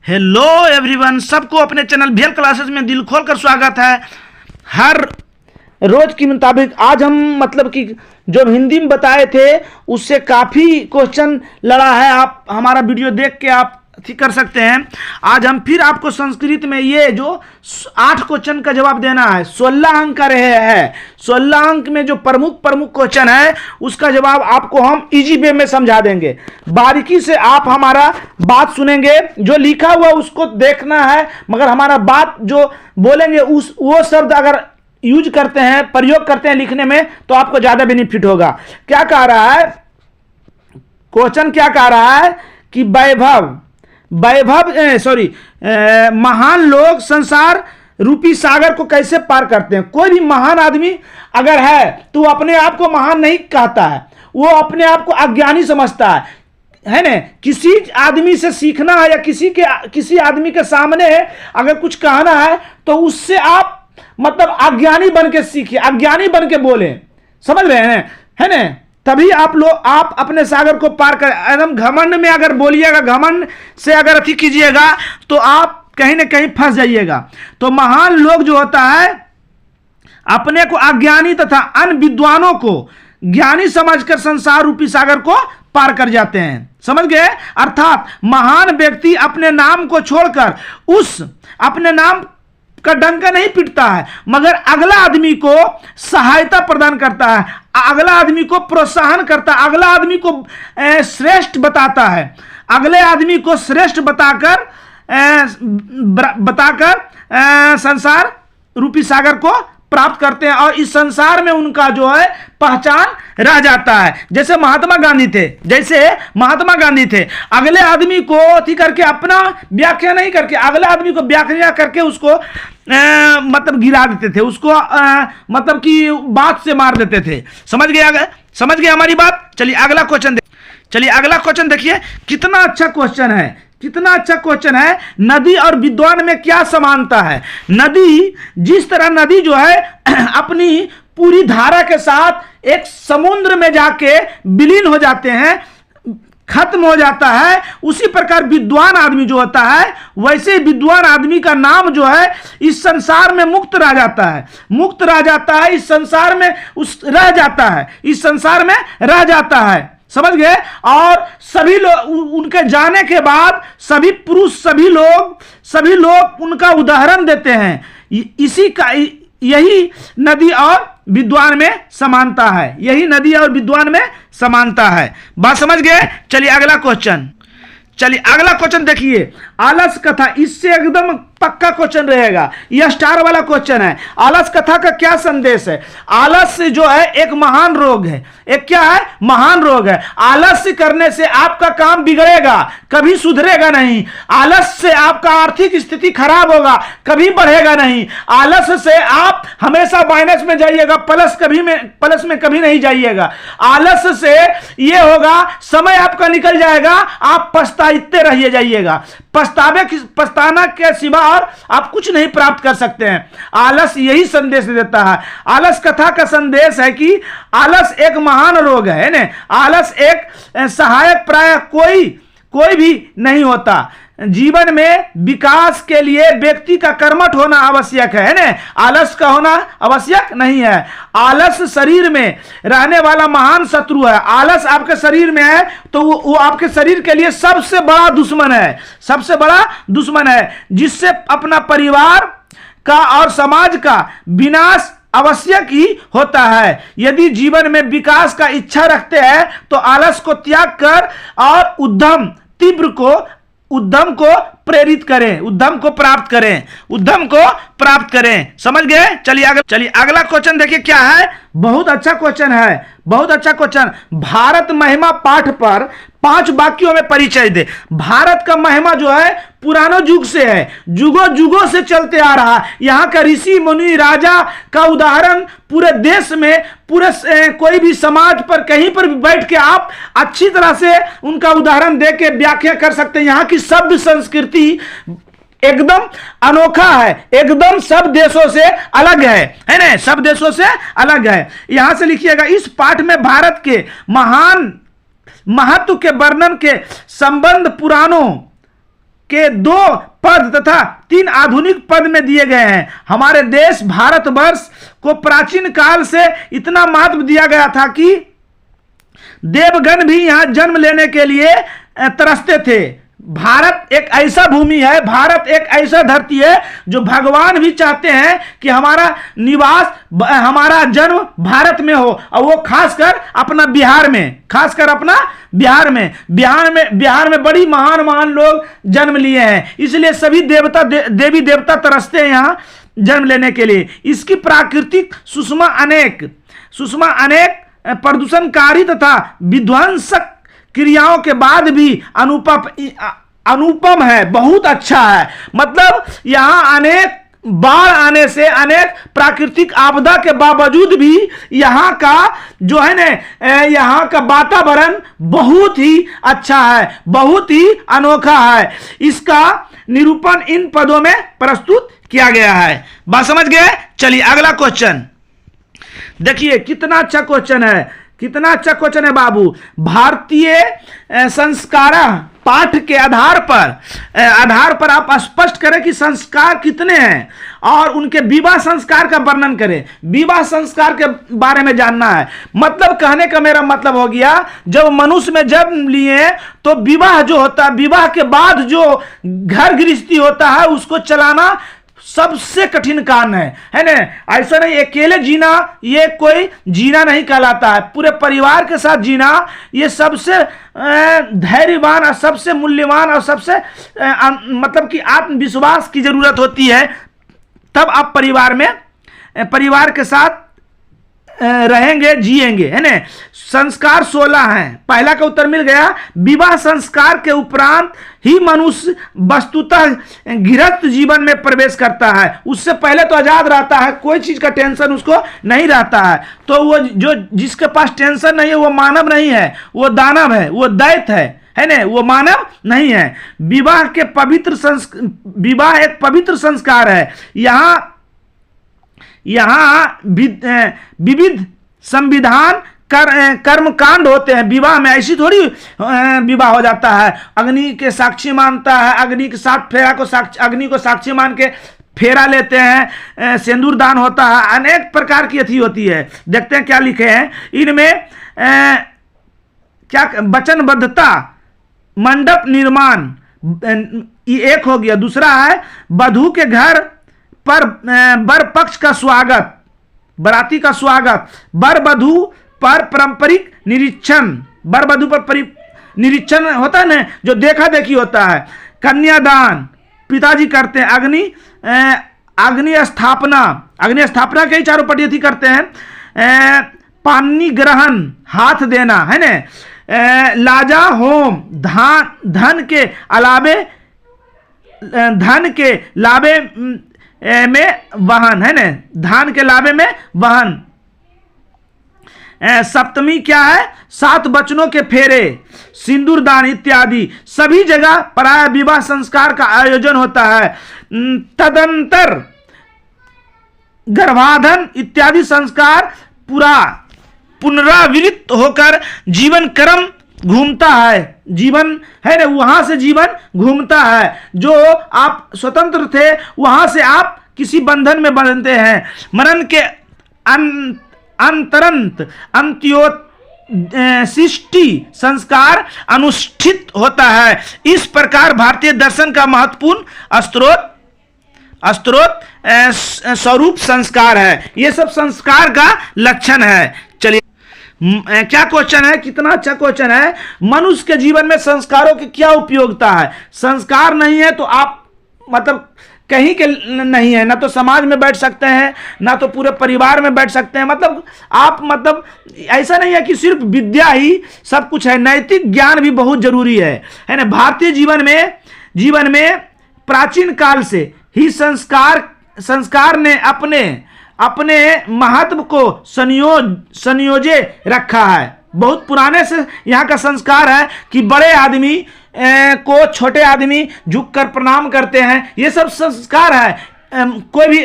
Hello everyone, सबको अपने channel V L classes में दिल खोल कर स्वागत है। हर रोज के मुताबिक आज हम मतलब कि जो हिंदी में बताए थे उससे काफ़ी क्वेश्चन लड़ा है। आप हमारा वीडियो देख के आप कर सकते हैं। आज हम फिर आपको संस्कृत में ये जो 8 क्वेश्चन का जवाब देना है। 16 अंक का रहे हैं। 16 अंक में जो प्रमुख क्वेश्चन है उसका जवाब आपको हम इजी वे में समझा देंगे। बारीकी से आप हमारा बात सुनेंगे, जो लिखा हुआ उसको देखना है, मगर हमारा बात जो बोलेंगे वो शब्द अगर यूज करते हैं, प्रयोग करते हैं लिखने में, तो आपको ज्यादा बेनिफिट होगा। क्या कह रहा है क्वेश्चन? क्या कह रहा है कि महान लोग संसार रूपी सागर को कैसे पार करते हैं। कोई भी महान आदमी अगर है तो वो अपने आप को महान नहीं कहता है, वो अपने आप को अज्ञानी समझता है ना। किसी आदमी से सीखना है या किसी आदमी के सामने अगर कुछ कहना है तो उससे आप मतलब अज्ञानी बन के सीखिए, अज्ञानी बन के बोले, समझ रहे हैं, है ना। तभी आप अपने सागर को पार कर। एकदम घमंड में अगर बोलिएगा, घमंड से अगर अति कीजिएगा तो आप कहीं ना कहीं फंस जाइएगा। तो महान लोग जो होता है अपने को अज्ञानी तथा अन्य विद्वानों को ज्ञानी समझकर संसार रूपी सागर को पार कर जाते हैं, समझ गए। अर्थात महान व्यक्ति अपने नाम को छोड़कर अपने नाम का डंका नहीं पीटता है, मगर अगला आदमी को सहायता प्रदान करता है, अगला आदमी को प्रोत्साहन करता है, अगला आदमी को श्रेष्ठ बताता है, अगले आदमी को श्रेष्ठ बताकर संसार रूपी सागर को प्राप्त करते हैं और इस संसार में उनका जो है पहचान रह जाता है। जैसे महात्मा गांधी थे, अगले आदमी को अति करके अपना व्याख्या नहीं करके अगले आदमी को व्याख्या करके उसको मतलब गिरा देते थे, उसको मतलब कि बात से मार देते थे। समझ गए हमारी बात। चलिए अगला क्वेश्चन देखिए, कितना अच्छा क्वेश्चन है। नदी और विद्वान में क्या समानता है। जिस तरह नदी जो है अपनी पूरी धारा के साथ एक समुद्र में जाके विलीन हो जाते हैं, खत्म हो जाता है, उसी प्रकार विद्वान आदमी जो होता है वैसे विद्वान आदमी का नाम जो है इस संसार में मुक्त रह जाता है, इस संसार में रह जाता है, समझ गए। और सभी लोग उनके जाने के बाद सभी पुरुष सभी लोग उनका उदाहरण देते हैं। यही नदी और विद्वान में समानता है। बात समझ गए। चलिए अगला क्वेश्चन देखिए, आलस कथा। इससे एकदम पक्का क्वेश्चन रहेगा, यह स्टार वाला क्वेश्चन है। आलस कथा का क्या संदेश है। आलस्य जो है एक महान रोग है। एक क्या है? महान रोग है। आलस्य करने से आपका काम बिगड़ेगा, कभी सुधरेगा नहीं। आलस्य से आपका आर्थिक स्थिति खराब होगा, कभी बढ़ेगा नहीं। आलस्य से आप हमेशा माइनस में जाइएगा, प्लस में कभी नहीं जाइएगा। आलस्य से यह होगा, समय आपका निकल जाएगा, आप पछताते रह जाइएगा। पछताना के सिवा और आप कुछ नहीं प्राप्त कर सकते हैं। आलस यही संदेश देता है। आलस कथा का संदेश है कि आलस एक महान रोग है ना। आलस एक सहायक प्राय कोई भी नहीं होता। जीवन में विकास के लिए व्यक्ति का कर्मठ होना आवश्यक है ना, आलस का होना आवश्यक नहीं है। आलस शरीर में रहने वाला महान शत्रु है। आलस आपके शरीर में है तो वो आपके शरीर के लिए सबसे बड़ा दुश्मन है, जिससे अपना परिवार का और समाज का विनाश आवश्यक ही होता है। यदि जीवन में विकास का इच्छा रखते हैं तो आलस को त्याग कर और उद्यम को प्रेरित करें, उद्यम को प्राप्त करें। समझ गए। चलिए अगला क्वेश्चन देखिए क्या है। बहुत अच्छा क्वेश्चन। भारत महिमा पाठ पर 5 वाक्यों में परिचय दे। भारत का महिमा जो है पुरानो युग से है, जुगों से चलते आ रहा है। यहाँ का ऋषि मुनि राजा का उदाहरण पूरे देश में कोई भी समाज पर कहीं पर भी बैठ के आप अच्छी तरह से उनका उदाहरण दे के व्याख्या कर सकते हैं। यहाँ की शब्द संस्कृति एकदम अनोखा है, एकदम सब देशों से अलग है ना, सब देशों से अलग है। यहां से लिखिएगा, इस पाठ में भारत के महान महत्व के वर्णन के संबंध पुराणों के 2 पद तथा 3 आधुनिक पद में दिए गए हैं। हमारे देश भारतवर्ष को प्राचीन काल से इतना महत्व दिया गया था कि देवगण भी यहां जन्म लेने के लिए तरसते थे। भारत एक ऐसा भूमि है, भारत एक ऐसा धरती है जो भगवान भी चाहते हैं कि हमारा निवास, हमारा जन्म भारत में हो, और वो खासकर अपना बिहार में, खासकर अपना बिहार में बड़ी महान लोग जन्म लिए हैं। इसलिए सभी देवी देवता तरसते हैं यहां जन्म लेने के लिए। इसकी प्राकृतिक सुषमा अनेक प्रदूषणकारी तथा विध्वंसक क्रियाओं के बाद भी अनुपम है, बहुत अच्छा है। मतलब यहां अनेक बाढ़ आने से, अनेक प्राकृतिक आपदा के बावजूद भी यहाँ का जो है ना, यहाँ का वातावरण बहुत ही अच्छा है, बहुत ही अनोखा है। इसका निरूपण इन पदों में प्रस्तुत किया गया है। बात समझ गए? चलिए अगला क्वेश्चन देखिए, कितना अच्छा क्वेश्चन है, कितना अच्छा क्वेश्चन है बाबू। भारतीय संस्कार पाठ के आधार पर आप स्पष्ट करें कि संस्कार कितने हैं और उनके विवाह संस्कार का वर्णन करें। विवाह संस्कार के बारे में जानना है। मतलब कहने का मेरा मतलब हो गया, जब मनुष्य में जन्म लिए तो विवाह जो होता है, विवाह के बाद जो घर गृहस्थी होता है उसको चलाना सबसे कठिन काम है ना। ऐसा नहीं अकेले जीना ये कोई जीना नहीं कहलाता है, पूरे परिवार के साथ जीना ये सबसे धैर्यवान और सबसे मूल्यवान और सबसे मतलब कि आत्मविश्वास की जरूरत होती है। तब आप परिवार के साथ रहेंगे, जिएंगे, है ना। संस्कार 16 हैं। पहला का उत्तर मिल गया। विवाह संस्कार के उपरांत ही मनुष्य वस्तुतः गृहस्थ जीवन में प्रवेश करता है। उससे पहले तो आजाद रहता है, कोई चीज का टेंशन उसको नहीं रहता है। तो वो जो जिसके पास टेंशन नहीं है वो मानव नहीं है, वो दानव है, वो दैत्य है ना, वो मानव नहीं है। विवाह एक पवित्र संस्कार है। यहाँ विविध संविधान कर्मकांड होते हैं। विवाह में ऐसी थोड़ी विवाह हो जाता है। अग्नि के साक्षी मानता है, अग्नि के साथ अग्नि को साक्षी मान के फेरा लेते हैं, सिंदूर दान होता है, अनेक प्रकार की अथी होती है। देखते हैं क्या लिखे हैं इनमें। क्या वचनबद्धता, मंडप निर्माण, ये एक हो गया। दूसरा है वधू के घर पर वर पक्ष का स्वागत, बराती का स्वागत, वर वधू पर पारंपरिक निरीक्षण, वर वधू पर निरीक्षण होता है ना, जो देखा देखी होता है। कन्यादान पिताजी करते हैं। अग्नि स्थापना के ही चारों पट्टी थी करते हैं। पानी ग्रहण, हाथ देना, है ना। लाजा होम, धन के लाभे में वाहन, है ना, धान के लाभे में वाहन। सप्तमी क्या है? 7 बचनों के फेरे, सिंदूर दान इत्यादि। सभी जगह प्राय विवाह संस्कार का आयोजन होता है। तदंतर गर्भाधान इत्यादि संस्कार पुनरावृत्त होकर जीवन क्रम घूमता है। जीवन है ना, वहां से जीवन घूमता है। जो आप स्वतंत्र थे वहां से आप किसी बंधन में बंधते हैं। मरण के अंतरंत अंत्योशिष्टि संस्कार अनुष्ठित होता है। इस प्रकार भारतीय दर्शन का महत्वपूर्ण स्त्रोत स्वरूप संस्कार है। ये सब संस्कार का लक्षण है। चलिए क्या क्वेश्चन है, कितना अच्छा क्वेश्चन है। मनुष्य के जीवन में संस्कारों की क्या उपयोगिता है? संस्कार नहीं है तो आप मतलब कहीं के नहीं है, ना तो समाज में बैठ सकते हैं, ना तो पूरे परिवार में बैठ सकते हैं। मतलब आप मतलब ऐसा नहीं है कि सिर्फ विद्या ही सब कुछ है, नैतिक ज्ञान भी बहुत जरूरी है ना। भारतीय जीवन में प्राचीन काल से ही संस्कार ने अपने महत्व को संयोजे रखा है। बहुत पुराने से यहाँ का संस्कार है कि बड़े आदमी को छोटे आदमी झुककर प्रणाम करते हैं। ये सब संस्कार है। कोई भी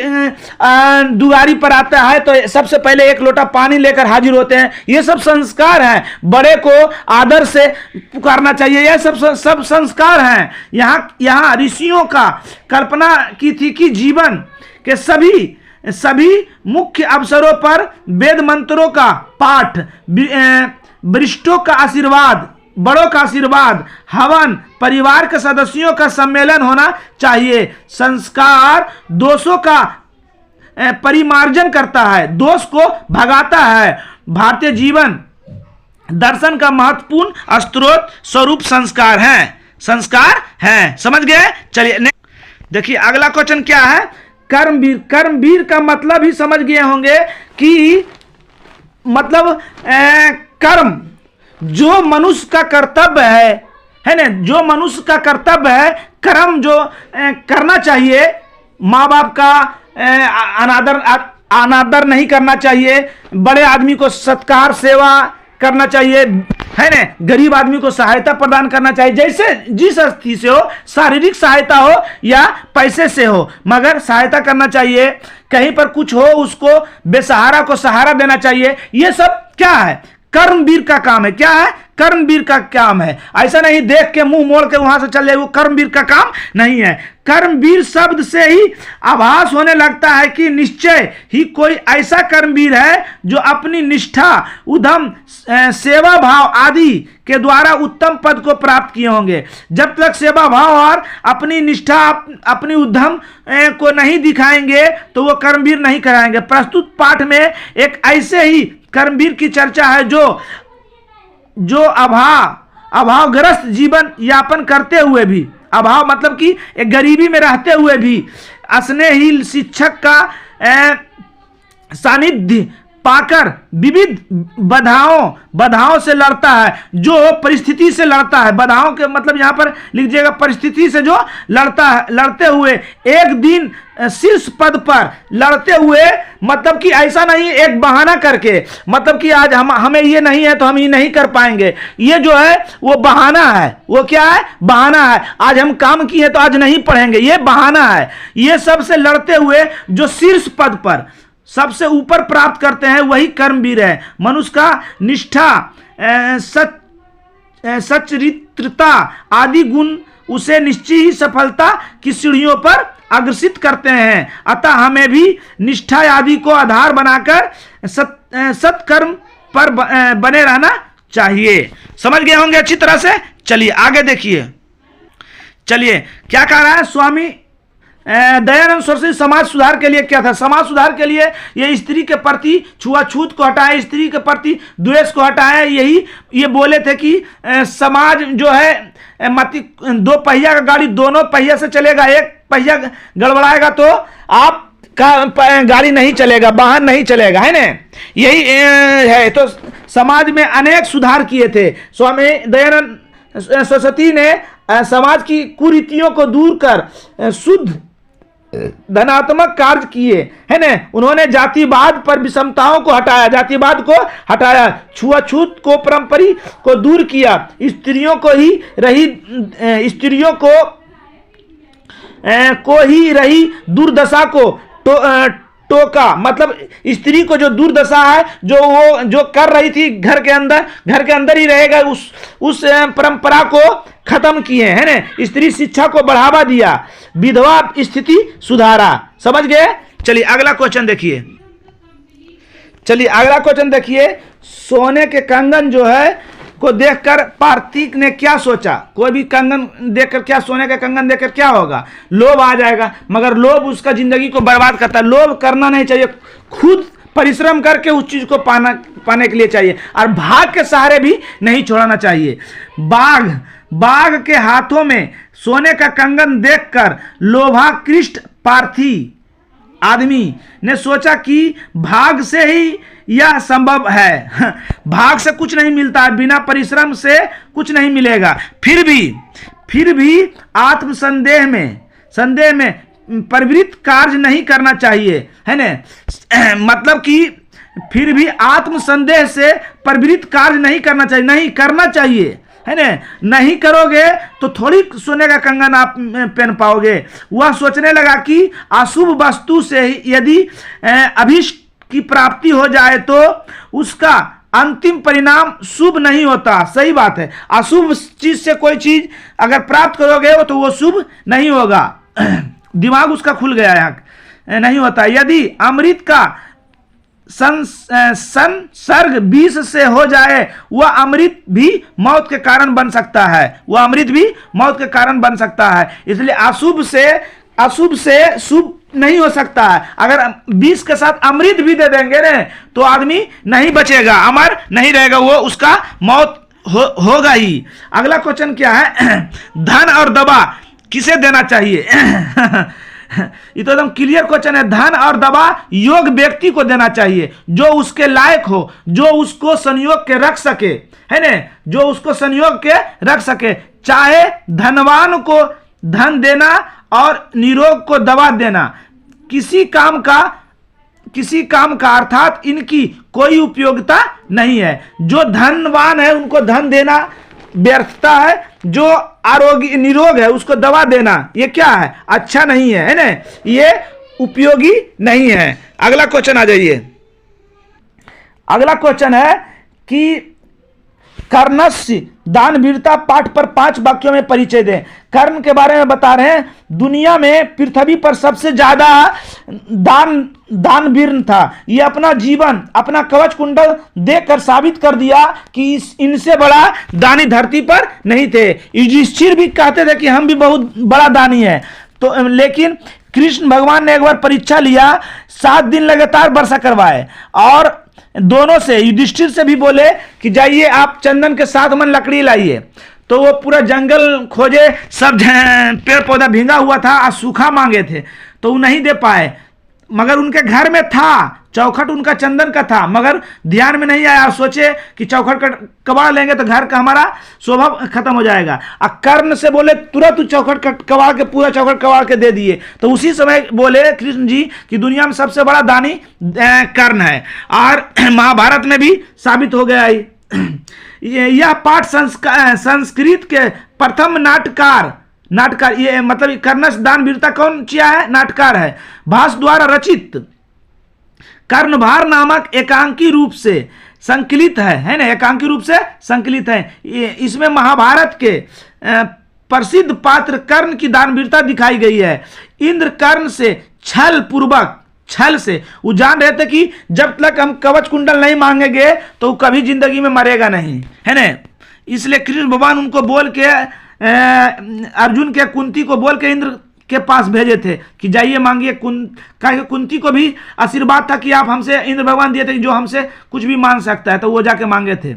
दुआरी पर आता है तो सबसे पहले एक लोटा पानी लेकर हाजिर होते हैं। ये सब संस्कार हैं। बड़े को आदर से पुकारना चाहिए। यह सब संस्कार हैं। यहाँ ऋषियों का कल्पना की थी कि जीवन के सभी मुख्य अवसरों पर वेद मंत्रों का पाठ, वरिष्ठों का आशीर्वाद, बड़ों का आशीर्वाद, हवन, परिवार के सदस्यों का सम्मेलन होना चाहिए। संस्कार दोषों का परिमार्जन करता है, दोष को भगाता है। भारतीय जीवन दर्शन का महत्वपूर्ण स्रोत स्वरूप संस्कार हैं। समझ गए? चलिए देखिए अगला क्वेश्चन क्या है। कर्मवीर। कर्मवीर का मतलब ही समझ गए होंगे कि मतलब कर्म जो मनुष्य का कर्तव्य है ना, जो मनुष्य का कर्तव्य है, कर्म जो करना चाहिए। माँ बाप का अनादर नहीं करना चाहिए, बड़े आदमी को सत्कार सेवा करना चाहिए, है ना, गरीब आदमी को सहायता प्रदान करना चाहिए, जैसे जिस स्थिति से हो, शारीरिक सहायता हो या पैसे से हो, मगर सहायता करना चाहिए। कहीं पर कुछ हो उसको बेसहारा को सहारा देना चाहिए। ये सब क्या है? कर्मवीर का काम है। क्या है? कर्मवीर का काम है। ऐसा नहीं देख के मुंह मोड़ के वहां से चल जाए, वो कर्मवीर का काम नहीं है। कर्मवीर शब्द से ही आभास होने लगता है कि निश्चय ही कोई ऐसा कर्मवीर है जो अपनी निष्ठा, उद्यम, सेवा भाव आदि के द्वारा उत्तम पद को प्राप्त किए होंगे। जब तक सेवा भाव और अपनी निष्ठा, अपनी उद्यम को नहीं दिखाएंगे तो वो कर्मवीर नहीं कराएंगे। प्रस्तुत पाठ में एक ऐसे ही कर्मवीर की चर्चा है जो अभावग्रस्त जीवन यापन करते हुए भी, अभाव मतलब कि एक गरीबी में रहते हुए भी स्नेहशील शिक्षक का सानिध्य पाकर विविध बाधाओं से लड़ता है, जो परिस्थिति से लड़ता है। बाधाओं के मतलब यहां पर लिखिएगा परिस्थिति से जो लड़ता है, लड़ते हुए एक दिन शीर्ष पद पर लड़ते हुए, मतलब कि ऐसा नहीं एक बहाना करके, मतलब कि आज हमें ये नहीं है तो हम ये नहीं कर पाएंगे, ये जो है वो बहाना है। वो क्या है? बहाना है। आज हम काम किए तो आज नहीं पढ़ेंगे, ये बहाना है। ये सबसे लड़ते हुए जो शीर्ष पद पर सबसे ऊपर प्राप्त करते हैं वही कर्मवीर है। मनुष्य का निष्ठा, सच्चरित्रता आदि गुण उसे निश्चित ही सफलता की सीढ़ियों पर अग्रसित करते हैं। अतः हमें भी निष्ठा आदि को आधार बनाकर सत्कर्म पर बने रहना चाहिए। समझ गए होंगे अच्छी तरह से? चलिए आगे देखिए। चलिए क्या कह रहा है स्वामी दयानंद सरस्वती। समाज सुधार के लिए क्या था? समाज सुधार के लिए ये स्त्री के प्रति छुआछूत को हटाए, स्त्री के प्रति द्वेष को हटाए। यही ये बोले थे कि समाज जो है दो पहिया का गाड़ी दोनों पहिया से चलेगा, एक पहिया गड़बड़ाएगा तो आप का गाड़ी नहीं चलेगा, वाहन नहीं चलेगा, है ना। यही है। तो समाज में अनेक सुधार किए थे स्वामी दयानंद सरस्वती ने। समाज की कुरीतियों को दूर कर शुद्ध धनात्मक कार्य किए, है ना। उन्होंने जातिवाद पर विषमताओं को हटाया, जातिवाद को हटाया, छुआछूत को परंपरा को दूर किया, स्त्रियों को ही रही दुर्दशा को टोका। मतलब स्त्री को जो दुर्दशा है, जो कर रही थी घर के अंदर ही रहेगा, उस परंपरा को खत्म किए, है ना। स्त्री शिक्षा को बढ़ावा दिया, विधवा स्थिति सुधारा। समझ गए? चलिए अगला क्वेश्चन देखिए। सोने के कंगन जो है को देखकर पार्थिक ने क्या सोचा? कोई भी कंगन देखकर, क्या सोने का कंगन देखकर क्या होगा? लोभ आ जाएगा, मगर लोभ उसका जिंदगी को बर्बाद करता है। लोभ करना नहीं चाहिए, खुद परिश्रम करके उस चीज को पाने के लिए चाहिए, और भाग के सहारे भी नहीं छोड़ना चाहिए। बाघ के हाथों में सोने का कंगन देखकर लोभाकृष्ट पार्थी आदमी ने सोचा कि भाग से ही यह संभव है। भाग से कुछ नहीं मिलता है, बिना परिश्रम से कुछ नहीं मिलेगा। फिर भी आत्मसंदेह में प्रवृत्त कार्य नहीं करना चाहिए, है ना। मतलब कि फिर भी आत्मसंदेह से प्रवृत्त कार्य नहीं करना चाहिए, नहीं करना चाहिए, है ना। नहीं करोगे तो थोड़ी सोने का कंगन आप पहन पाओगे। वह सोचने लगा कि अशुभ वस्तु से यदि अभीष्ट की प्राप्ति हो जाए तो उसका अंतिम परिणाम शुभ नहीं होता। सही बात है, अशुभ चीज से कोई चीज अगर प्राप्त करोगे तो वो शुभ नहीं होगा। दिमाग उसका खुल गया है, नहीं होता। यदि अमृत का संसर्ग विष से हो जाए वह अमृत भी मौत के कारण बन सकता है, वह अमृत भी मौत के कारण बन सकता है। इसलिए अशुभ से शुभ नहीं हो सकता है। अगर विष के साथ अमृत भी दे देंगे ना तो आदमी नहीं बचेगा, अमर नहीं रहेगा, वो उसका मौत होगा ही। अगला क्वेश्चन क्या है? धन और दवा किसे देना चाहिए? ये तो एकदम क्लियर क्वेश्चन है। धन और दवा योग व्यक्ति को देना चाहिए जो उसके लायक हो, जो उसको संयोग के रख सके, है ना, जो उसको संयोग के रख सके। चाहे धनवान को धन देना और निरोग को दवा देना किसी काम का अर्थात इनकी कोई उपयोगिता नहीं है। जो धनवान है उनको धन देना व्यर्थता है, जो आरोग्य निरोग है उसको दवा देना ये क्या है? अच्छा नहीं है ना, ये उपयोगी नहीं है। अगला क्वेश्चन आ जाइए। अगला क्वेश्चन है कि कर्णस्य दानवीरता पाठ पर 5 वाक्यों में परिचय दें। कर्ण के बारे में बता रहे हैं, दुनिया में पृथ्वी पर सबसे ज्यादा दानवीर था। ये अपना जीवन, अपना कवच कुंडल देकर साबित कर दिया कि इनसे बड़ा दानी धरती पर नहीं थे। युधिष्ठिर भी कहते थे कि हम भी बहुत बड़ा दानी है, तो लेकिन कृष्ण भगवान ने एक बार परीक्षा लिया, 7 दिन लगातार वर्षा करवाए और दोनों से, युधिष्ठिर से भी बोले कि जाइए आप चंदन के 7 मन लकड़ी लाइए। तो वो पूरा जंगल खोजे, सब पेड़ पौधा भींगा हुआ था और सूखा मांगे थे तो वो नहीं दे पाए। मगर उनके घर में था, चौखट उनका चंदन का था, मगर ध्यान में नहीं आया। सोचे कि चौखट का कबाड़ लेंगे तो घर का हमारा शोभा खत्म हो जाएगा। कर्ण से बोले तुरंत तू चौखट कबाड़ के, पूरा चौखट कबाड़ के दे दिए। तो उसी समय बोले कृष्ण जी कि दुनिया में सबसे बड़ा दानी कर्ण है, और महाभारत में भी साबित हो गया यह पाठ संस्कृत के प्रथम नाटककार, ये मतलब कर्णस दानवीरता कौन किया है? नाटककार है। भास द्वारा रचित कर्णभार नामक एकांकी रूप से संकलित है ना, एकांकी रूप से संकलित है। इसमें महाभारत के प्रसिद्ध पात्र कर्ण की दानवीरता दिखाई गई है। इंद्र कर्ण से छल से वो जान रहे थे कि जब तक हम कवच कुंडल नहीं मांगेंगे तो वो कभी जिंदगी में मरेगा नहीं, है ना। इसलिए कृष्ण भगवान उनको बोल के अर्जुन के कुंती को बोल के इंद्र के पास भेजे थे कि जाइए मांगिए। कुंती को भी आशीर्वाद था कि आप हमसे, इंद्र भगवान दिए थे कि जो हमसे कुछ भी मांग सकता है, तो वो जाके मांगे थे।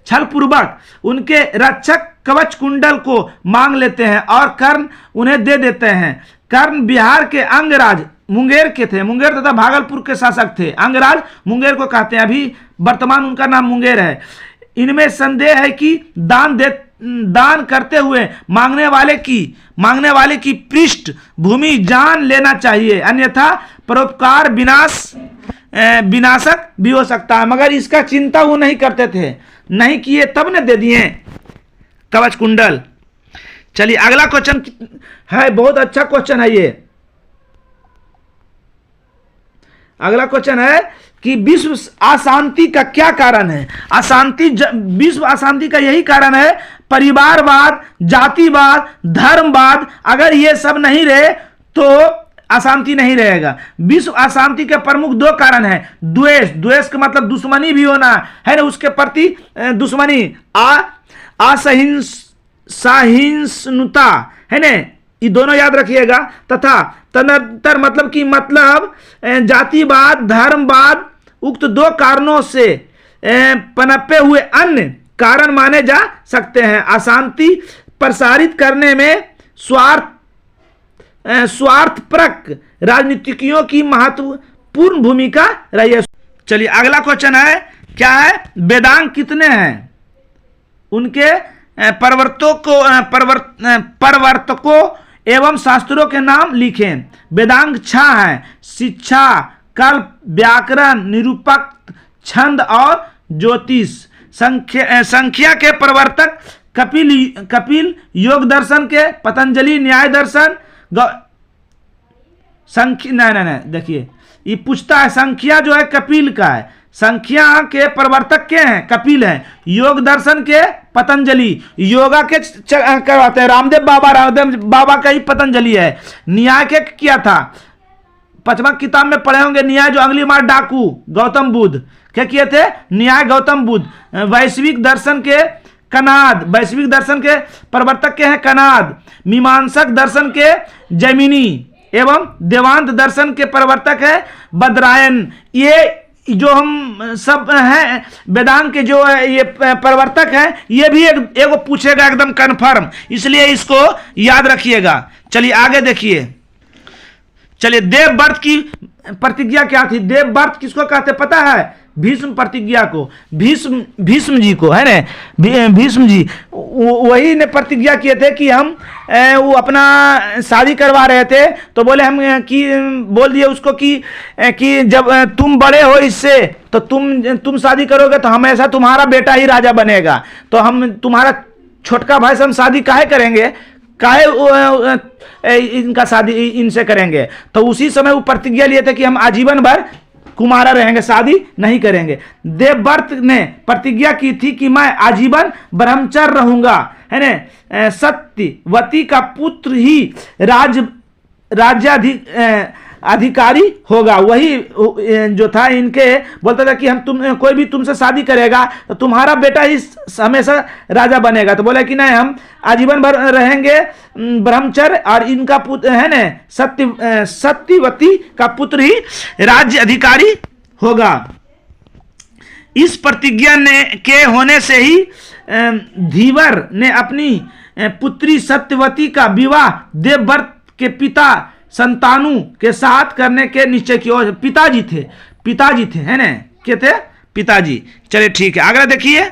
छल पूर्वक उनके रक्षक कवच कुंडल को मांग लेते हैं और कर्ण उन्हें दे देते हैं। कर्ण बिहार के अंगराज मुंगेर के थे, मुंगेर तथा भागलपुर के शासक थे। अंगराज मुंगेर को कहते हैं, अभी वर्तमान उनका नाम मुंगेर है। इनमें संदेह है कि दान करते हुए मांगने वाले की पृष्ठ भूमि जान लेना चाहिए, अन्यथा परोपकार विनाशक भी हो सकता है। मगर इसका चिंता वो नहीं करते थे, नहीं किए तब ने दे दिए कवच कुंडल। चलिए अगला क्वेश्चन है, बहुत अच्छा क्वेश्चन है ये। अगला क्वेश्चन है कि विश्व अशांति का क्या कारण है? विश्व अशांति का यही कारण है परिवारवाद, जातिवाद, धर्मवाद। अगर ये सब नहीं रहे तो अशांति नहीं रहेगा। विश्व अशांति के प्रमुख 2 कारण है। द्वेष का मतलब दुश्मनी भी होना है ना, उसके प्रति दुश्मनी, असहिष्णुता, है ना, ये दोनों याद रखिएगा। तथा तदंतर मतलब जातिवाद, धर्मवाद, उक्त 2 कारणों से पनपे हुए अन्य कारण माने जा सकते हैं। अशांति प्रसारित करने में स्वार्थपरक राजनीतिज्ञों की महत्वपूर्ण भूमिका रही है। चलिए अगला क्वेश्चन है, क्या है? वेदांग कितने हैं? उनके प्रवर्तकों एवं शास्त्रों के नाम लिखें। वेदांग 6 हैं: शिक्षा, कल्प, व्याकरण, निरूपक, छंद और ज्योतिष। संख्या के प्रवर्तक कपिल योग दर्शन के, पतंजलि न्याय दर्शन, संख्या नहीं देखिए ये पूछता है संख्या जो है कपिल का है, संख्या के प्रवर्तक के हैं कपिल हैं, योग दर्शन के पतंजलि, योगा के करवाते हैं रामदेव बाबा का ही पतंजलि है, न्याय के किया था 5वां किताब में पढ़े होंगे न्याय जो अगली मार डाकू गौतम बुद्ध क्या किए थे, न्याय गौतम बुद्ध, वैश्विक दर्शन के कनाद, वैश्विक दर्शन के प्रवर्तक के हैं कनाद, मीमांसक दर्शन के जैमिनी एवं देवांत दर्शन के प्रवर्तक है बद्रायन। ये जो हम सब हैं वेदांत के जो ये प्रवर्तक हैं ये भी एगो पूछेगा एकदम कन्फर्म, इसलिए इसको याद रखिएगा। चलिए आगे देखिए, चलिए देवव्रत की प्रतिज्ञा क्या थी, देवव्रत किसको कहते पता है, भीष्म प्रतिज्ञा को, भीष्म जी को है ना, भीष्म जी वही ने प्रतिज्ञा किए थे कि हम वो अपना शादी करवा रहे थे तो बोले हम कि बोल दिए उसको कि जब तुम बड़े हो इससे तो तुम शादी करोगे तो हमेशा तुम्हारा बेटा ही राजा बनेगा, तो हम तुम्हारा छोटका भाई से हम शादी काहे करेंगे, काहे इनका शादी इनसे करेंगे। तो उसी समय वो प्रतिज्ञा लिए थे कि हम आजीवन भर कुमारा रहेंगे, शादी नहीं करेंगे। देवव्रत ने प्रतिज्ञा की थी कि मैं आजीवन ब्रह्मचर्य रहूंगा, है ना, सत्यवती का पुत्र ही राज्याधिकारी होगा। वही जो था इनके बोलता था कि हम कोई भी तुमसे शादी करेगा तो तुम्हारा बेटा ही हमेशा राजा बनेगा, तो बोला कि नहीं हम आजीवन भर रहेंगे ब्रह्मचर्य और इनका पुत्र है ना सत्यवती का पुत्र ही राज्य अधिकारी होगा। इस प्रतिज्ञा के होने से ही धीवर ने अपनी पुत्री सत्यवती का विवाह देवव्रत के पिता संतानु के साथ करने के निश्चय की ओर, पिताजी थे है ना, क्या थे पिताजी। चलिए ठीक है, अगला देखिए।